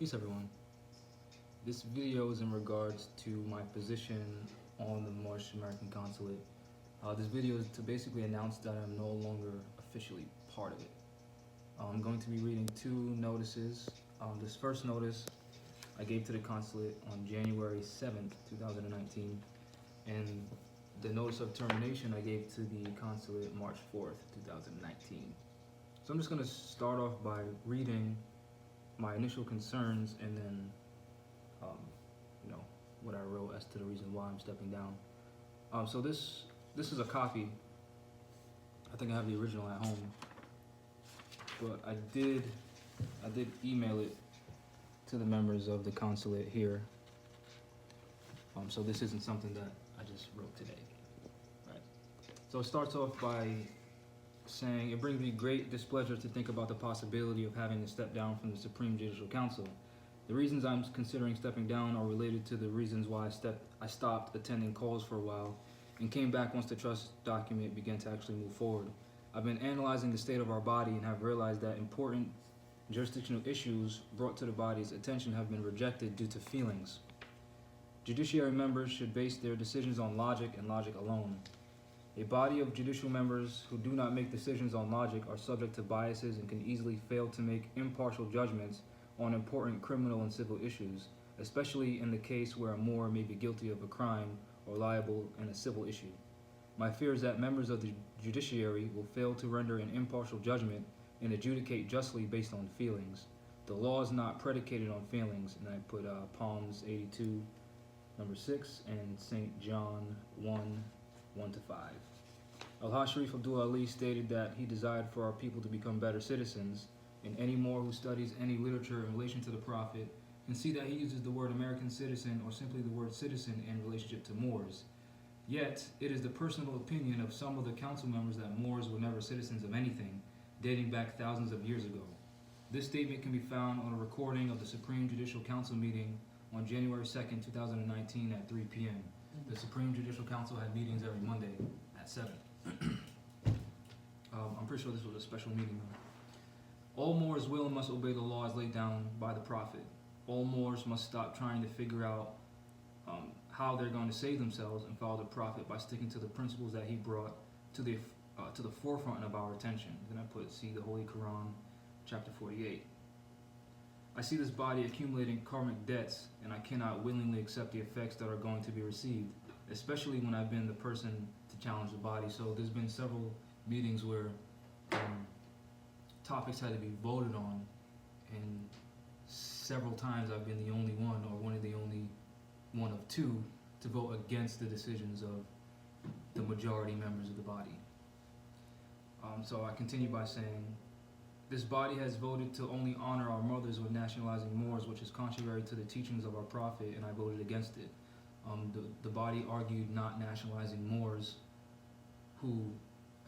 Peace everyone. This video is in regards to my position on the Moorish American Consulate. This video is to basically announce that I'm no longer officially part of it. I'm going to be reading two notices. This first notice I gave to the consulate on January 7th, 2019, and the notice of termination I gave to the consulate March 4th, 2019. So I'm just going to start off by reading my initial concerns and then what I wrote as to the reason why I'm stepping down. So this is a copy. I think I have the original at home, but I did email it to the members of the consulate here. So this isn't something that I just wrote today, right? So it starts off by saying, it brings me great displeasure to think about the possibility of having to step down from the Supreme Judicial Council. The reasons I'm considering stepping down are related to the reasons why I stopped attending calls for a while and came back once the trust document began to actually move forward. I've been analyzing the state of our body and have realized that important jurisdictional issues brought to the body's attention have been rejected due to feelings. Judiciary members should base their decisions on logic and logic alone. A body of judicial members who do not make decisions on logic are subject to biases and can easily fail to make impartial judgments on important criminal and civil issues, especially in the case where a Moor may be guilty of a crime or liable in a civil issue. My fear is that members of the judiciary will fail to render an impartial judgment and adjudicate justly based on feelings. The law is not predicated on feelings, and I put Psalms 82, number 6, and St. John 1:1-5. Al-Haj Sharif Abdul Ali stated that he desired for our people to become better citizens, and any Moor who studies any literature in relation to the Prophet can see that he uses the word American citizen or simply the word citizen in relationship to Moors. Yet, it is the personal opinion of some of the council members that Moors were never citizens of anything, dating back thousands of years ago. This statement can be found on a recording of the Supreme Judicial Council meeting on January 2nd, 2019 at 3 p.m. The Supreme Judicial Council had meetings every Monday at 7. I'm pretty sure this was a special meeting. All Moors will and must obey the laws laid down by the Prophet. All Moors must stop trying to figure out how they're going to save themselves and follow the Prophet by sticking to the principles that he brought to the forefront of our attention. Then I put, see the Holy Quran, chapter 48. I see this body accumulating karmic debts, and I cannot willingly accept the effects that are going to be received, especially when I've been the person to challenge the body. So there's been several meetings where topics had to be voted on, and several times I've been the only one, or one of the only one of two, to vote against the decisions of the majority members of the body. So I continue by saying, this body has voted to only honor our mothers with nationalizing Moors, which is contrary to the teachings of our Prophet, and I voted against it. The body argued not nationalizing Moors who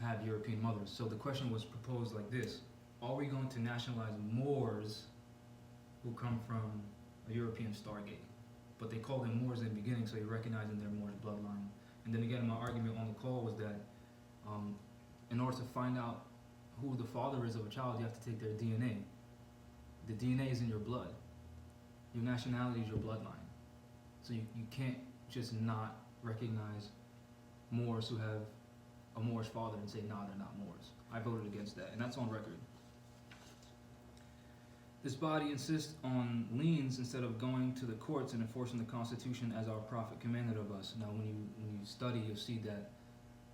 have European mothers. So the question was proposed like this: are we going to nationalize Moors who come from a European stargate? But they called them Moors in the beginning, so you're recognizing their Moorish bloodline. And then again, my argument on the call was that in order to find out who the father is of a child, you have to take their DNA. The DNA is in your blood. Your nationality is your bloodline. So you can't just not recognize Moors who have a Moorish father and say, nah, they're not Moors. I voted against that, and that's on record. This body insists on liens instead of going to the courts and enforcing the Constitution as our Prophet commanded of us. Now, when you study, you'll see that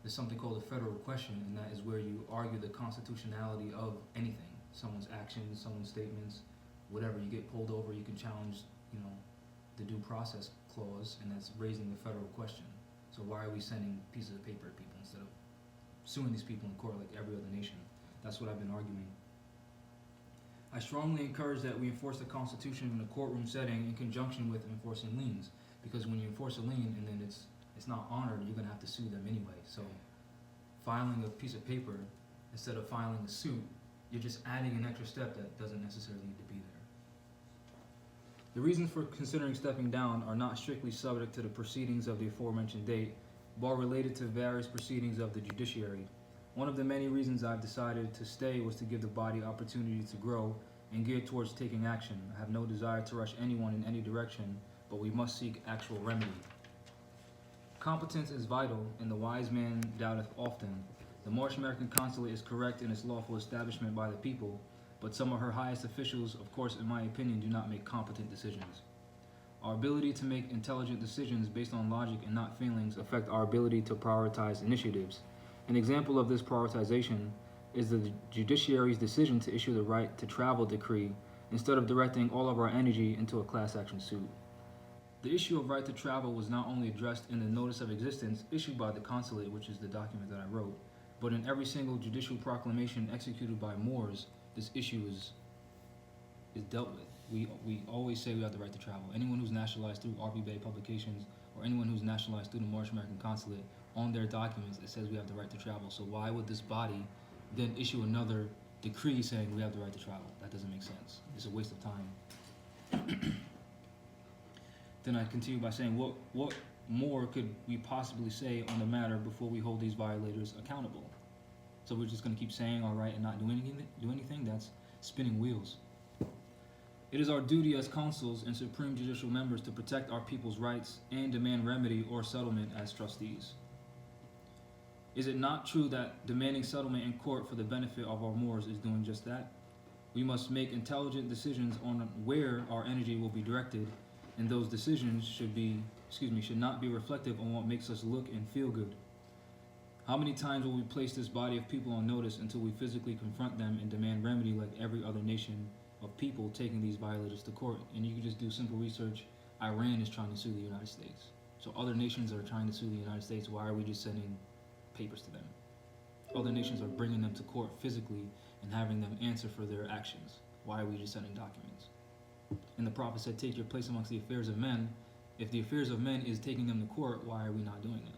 there's something called a federal question, and that is where you argue the constitutionality of anything. Someone's actions, someone's statements, whatever. You get pulled over, you can challenge, the due process clause, and that's raising the federal question. So why are we sending pieces of paper at people instead of suing these people in court like every other nation? That's what I've been arguing. I strongly encourage that we enforce the Constitution in a courtroom setting in conjunction with enforcing liens, because when you enforce a lien and then it's not honored, you're going to have to sue them anyway. So filing a piece of paper instead of filing a suit, you're just adding an extra step that doesn't necessarily need to be there. The reasons for considering stepping down are not strictly subject to the proceedings of the aforementioned date, but related to various proceedings of the judiciary. One of the many reasons I've decided to stay was to give the body opportunity to grow and geared towards taking action. I have no desire to rush anyone in any direction, but we must seek actual remedy. Competence is vital, and the wise man doubteth often. The Moorish American Consulate is correct in its lawful establishment by the people, but some of her highest officials, of course, in my opinion, do not make competent decisions. Our ability to make intelligent decisions based on logic and not feelings affect our ability to prioritize initiatives. An example of this prioritization is the judiciary's decision to issue the right to travel decree instead of directing all of our energy into a class action suit. The issue of right to travel was not only addressed in the notice of existence issued by the Consulate, which is the document that I wrote, but in every single judicial proclamation executed by Moors, this issue is dealt with. We always say we have the right to travel. Anyone who's nationalized through RB Bay Publications or anyone who's nationalized through the Moorish American Consulate, on their documents it says we have the right to travel. So why would this body then issue another decree saying we have the right to travel? That doesn't make sense. It's a waste of time. Then I continue by saying, what more could we possibly say on the matter before we hold these violators accountable? So we're just going to keep saying all right and not do anything? That's spinning wheels. It is our duty as consuls and supreme judicial members to protect our people's rights and demand remedy or settlement as trustees. Is it not true that demanding settlement in court for the benefit of our Moors is doing just that? We must make intelligent decisions on where our energy will be directed, and those decisions should not be reflective on what makes us look and feel good. How many times will we place this body of people on notice until we physically confront them and demand remedy like every other nation of people taking these violators to court? And you can just do simple research. Iran is trying to sue the United States. So other nations are trying to sue the United States. Why are we just sending papers to them? Other nations are bringing them to court physically and having them answer for their actions. Why are we just sending documents? And the prophet said, take your place amongst the affairs of men. If the affairs of men is taking them to court, why are we not doing that?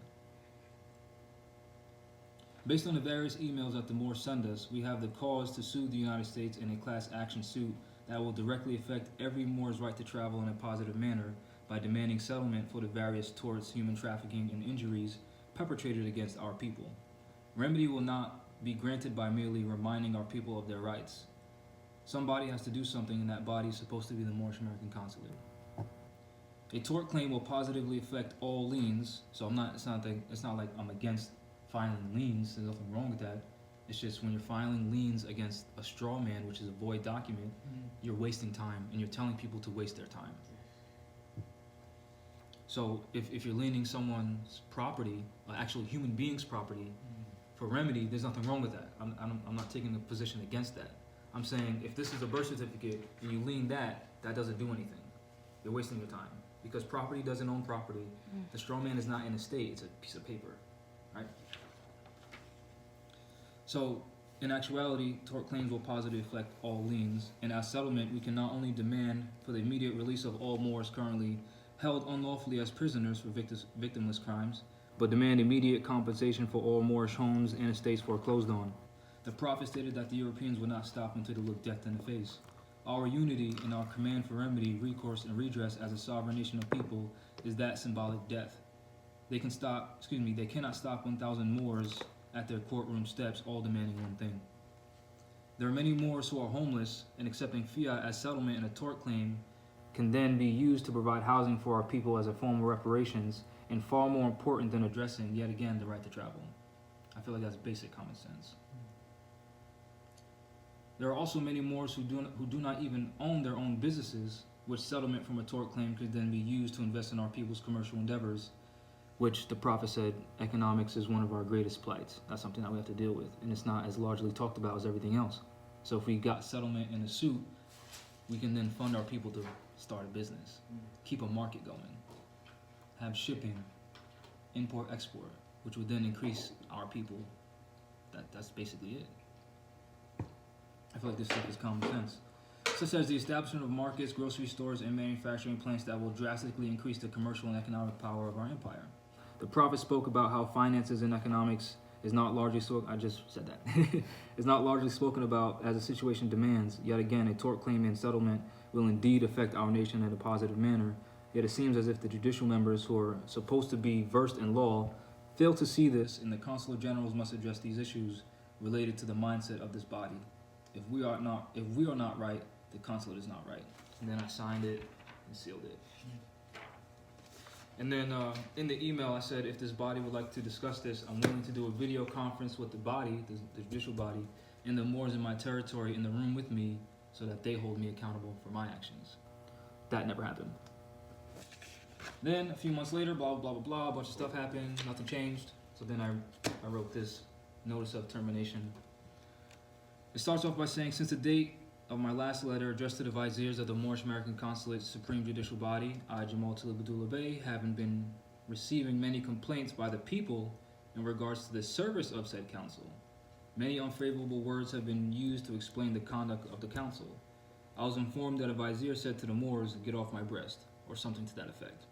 Based on the various emails that the Moors send us, we have the cause to sue the United States in a class action suit that will directly affect every Moor's right to travel in a positive manner by demanding settlement for the various torts, human trafficking, and injuries perpetrated against our people. Remedy will not be granted by merely reminding our people of their rights. Somebody has to do something, and that body is supposed to be the Moorish American Consulate. A tort claim will positively affect all liens, so it's not like I'm against filing liens. There's nothing wrong with that. It's just when you're filing liens against a straw man, which is a void document, you're wasting time and you're telling people to waste their time. So if you're liening someone's property, actual human being's property, for remedy, there's nothing wrong with that. I'm not taking a position against that. I'm saying if this is a birth certificate and you lien that doesn't do anything. You're wasting your time because property doesn't own property. The straw man is not in a state; it's a piece of paper, right? So, in actuality, tort claims will positively affect all liens, and as settlement, we can not only demand for the immediate release of all Moors currently held unlawfully as prisoners for victimless crimes, but demand immediate compensation for all Moorish homes and estates foreclosed on. The prophet stated that the Europeans would not stop until they looked death in the face. Our unity and our command for remedy, recourse, and redress as a sovereign nation of people is that symbolic death. They cannot stop 1,000 Moors at their courtroom steps, all demanding one thing. There are many Moors who are homeless, and accepting fiat as settlement in a tort claim can then be used to provide housing for our people as a form of reparations, and far more important than addressing, yet again, the right to travel. I feel like that's basic common sense. There are also many Moors who do not even own their own businesses, which settlement from a tort claim could then be used to invest in our people's commercial endeavors, which the prophet said economics is one of our greatest plights. That's something that we have to deal with, and it's not as largely talked about as everything else. So if we got settlement in a suit, we can then fund our people to start a business, keep a market going, have shipping, import, export, which would then increase our people. That's basically it. I feel like this stuff is common sense. Such as the establishment of markets, grocery stores, and manufacturing plants that will drastically increase the commercial and economic power of our empire. The prophet spoke about how finances and economics is not largely is not largely spoken about as the situation demands. Yet again, a tort claim and settlement will indeed affect our nation in a positive manner. Yet it seems as if the judicial members who are supposed to be versed in law fail to see this, and the consular generals must address these issues related to the mindset of this body. If we are not right, the consulate is not right. And then I signed it and sealed it. And then in the email, I said, if this body would like to discuss this, I'm willing to do a video conference with the body, the judicial body, and the Moors in my territory in the room with me so that they hold me accountable for my actions. That never happened. Then a few months later, blah, blah, blah, blah, a bunch of stuff happened, nothing changed. So then I wrote this notice of termination. It starts off by saying, since the date of my last letter addressed to the viziers of the Moorish American Consulate Supreme Judicial Body, I, Jamal Talib Abdullah Bey, having been receiving many complaints by the people in regards to the service of said council. Many unfavorable words have been used to explain the conduct of the council. I was informed that a vizier said to the Moors, get off my breast, or something to that effect.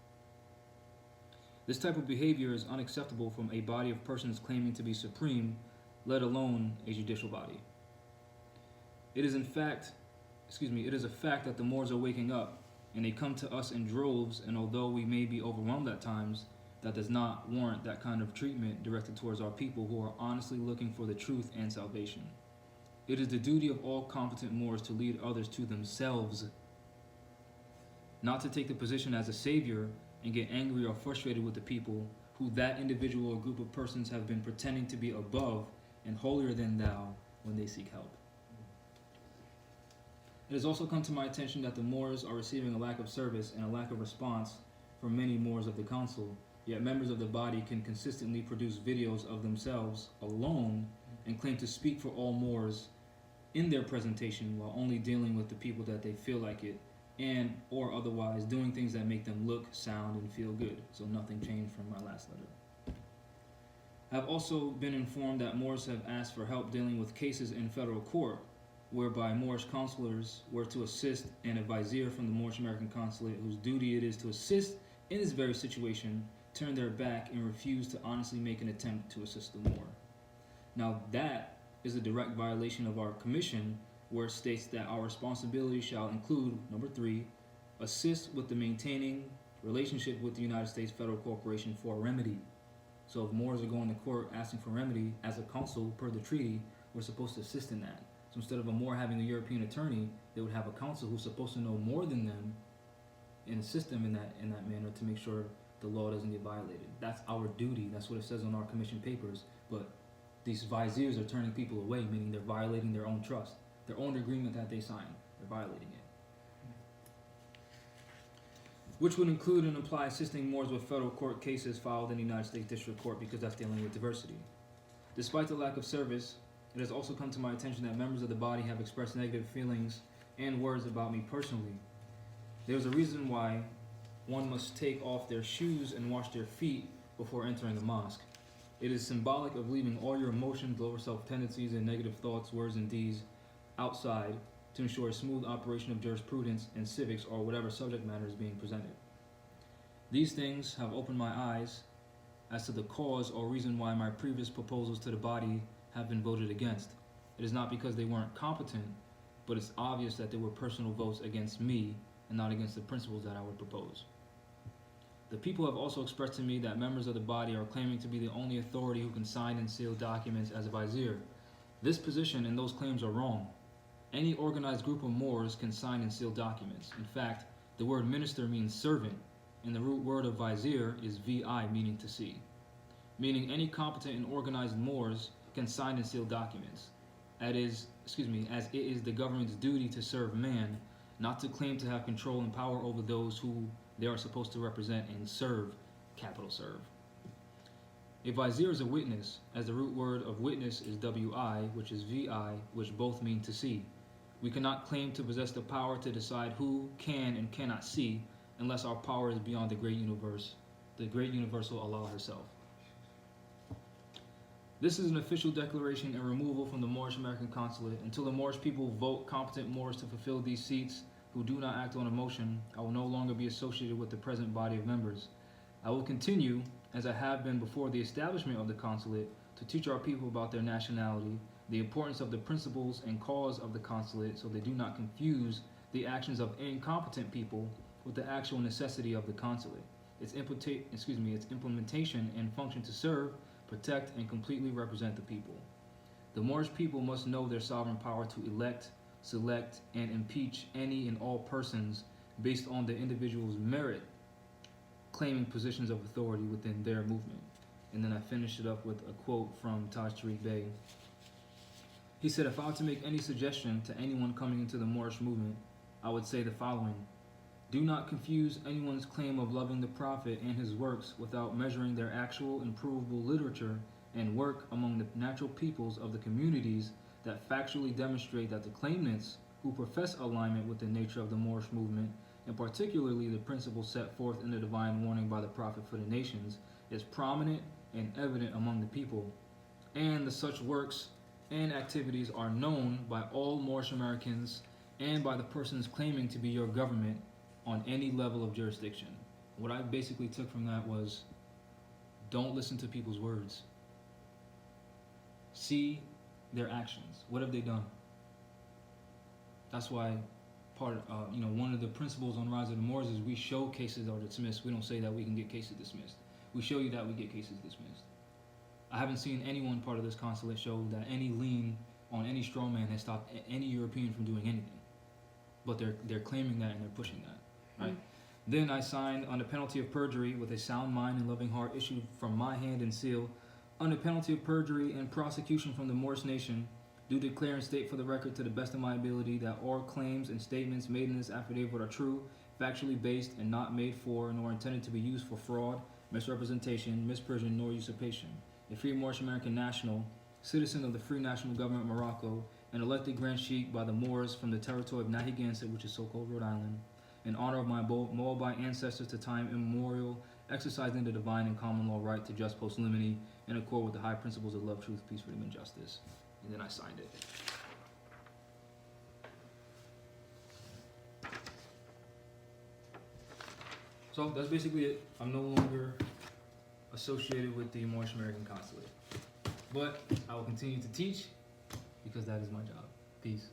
This type of behavior is unacceptable from a body of persons claiming to be supreme, let alone a judicial body. It is a fact that the Moors are waking up, and they come to us in droves, and although we may be overwhelmed at times, that does not warrant that kind of treatment directed towards our people who are honestly looking for the truth and salvation. It is the duty of all competent Moors to lead others to themselves, not to take the position as a savior and get angry or frustrated with the people who that individual or group of persons have been pretending to be above and holier than thou when they seek help. It has also come to my attention that the Moors are receiving a lack of service and a lack of response from many Moors of the council, yet members of the body can consistently produce videos of themselves alone and claim to speak for all Moors in their presentation while only dealing with the people that they feel like it, and or otherwise doing things that make them look, sound, and feel good. So nothing changed from my last letter. I have also been informed that Moors have asked for help dealing with cases in federal court, whereby Moorish counselors were to assist, and a vizier from the Moorish American Consulate, whose duty it is to assist in this very situation, turned their back and refused to honestly make an attempt to assist the Moor. Now that is a direct violation of our commission, where it states that our responsibility shall include, number 3, assist with the maintaining relationship with the United States Federal Corporation for a remedy. So if Moors are going to court asking for remedy, as a council per the treaty, we're supposed to assist in that. So instead of a Moor having a European attorney, they would have a council who's supposed to know more than them and assist them in that manner to make sure the law doesn't get violated. That's our duty. That's what it says on our commission papers. But these viziers are turning people away, meaning they're violating their own trust, their own agreement that they signed. They're violating it. Which would include and imply assisting Moors with federal court cases filed in the United States District Court, because that's dealing with diversity. Despite the lack of service, it has also come to my attention that members of the body have expressed negative feelings and words about me personally. There's a reason why one must take off their shoes and wash their feet before entering a mosque. It is symbolic of leaving all your emotions, lower self tendencies, and negative thoughts, words, and deeds outside to ensure a smooth operation of jurisprudence and civics or whatever subject matter is being presented. These things have opened my eyes as to the cause or reason why my previous proposals to the body have been voted against. It is not because they weren't competent, but it's obvious that they were personal votes against me and not against the principles that I would propose. The people have also expressed to me that members of the body are claiming to be the only authority who can sign and seal documents as a vizier. This position and those claims are wrong. Any organized group of Moors can sign and seal documents. In fact, the word minister means servant, and the root word of vizier is vi, meaning to see. Meaning any competent and organized Moors can sign and seal documents. As it is the government's duty to serve man, not to claim to have control and power over those who they are supposed to represent and serve, capital serve. A vizier is a witness, as the root word of witness is wi, which is vi, which both mean to see. We cannot claim to possess the power to decide who can and cannot see unless our power is beyond the great universal Allah herself. This is an official declaration and removal from the Moorish American Consulate. Until the Moorish people vote competent Moors to fulfill these seats who do not act on emotion, I will no longer be associated with the present body of members. I will continue, as I have been before the establishment of the consulate, to teach our people about their nationality, the importance of the principles and cause of the consulate, so they do not confuse the actions of incompetent people with the actual necessity of the consulate, its implementation and function to serve, protect, and completely represent the people. The Moorish people must know their sovereign power to elect, select, and impeach any and all persons based on the individual's merit claiming positions of authority within their movement. And then I finished it up with a quote from Taj Tariq Bey. He said, if I were to make any suggestion to anyone coming into the Moorish movement, I would say the following. Do not confuse anyone's claim of loving the Prophet and his works without measuring their actual and provable literature and work among the natural peoples of the communities that factually demonstrate that the claimants who profess alignment with the nature of the Moorish movement, and particularly the principles set forth in the divine warning by the Prophet for the nations, is prominent and evident among the people, and the such works and activities are known by all Moorish Americans and by the persons claiming to be your government on any level of jurisdiction. What I basically took from that was, don't listen to people's words. See their actions. What have they done? That's why one of the principles on Rise of the Moors is we show cases are dismissed. We don't say that we can get cases dismissed. We show you that we get cases dismissed. I haven't seen any one part of this consulate show that any lien on any straw man has stopped any European from doing anything. But they're claiming that and they're pushing that, right? Then I signed on the penalty of perjury with a sound mind and loving heart issued from my hand and seal, under penalty of perjury and prosecution from the Moorish nation, do declare and state for the record to the best of my ability that all claims and statements made in this affidavit are true, factually based, and not made for nor intended to be used for fraud, misrepresentation, misprision, nor usurpation. A free Moorish American national, citizen of the Free National Government of Morocco, and elected Grand Sheikh by the Moors from the territory of Nahigansett, which is so-called Rhode Island, in honor of my Moabite ancestors to time immemorial, exercising the divine and common law right to just post limine in accord with the high principles of love, truth, peace, freedom, and justice. And then I signed it. So that's basically it. I'm no longer associated with the Moorish American Consulate. But I will continue to teach because that is my job. Peace.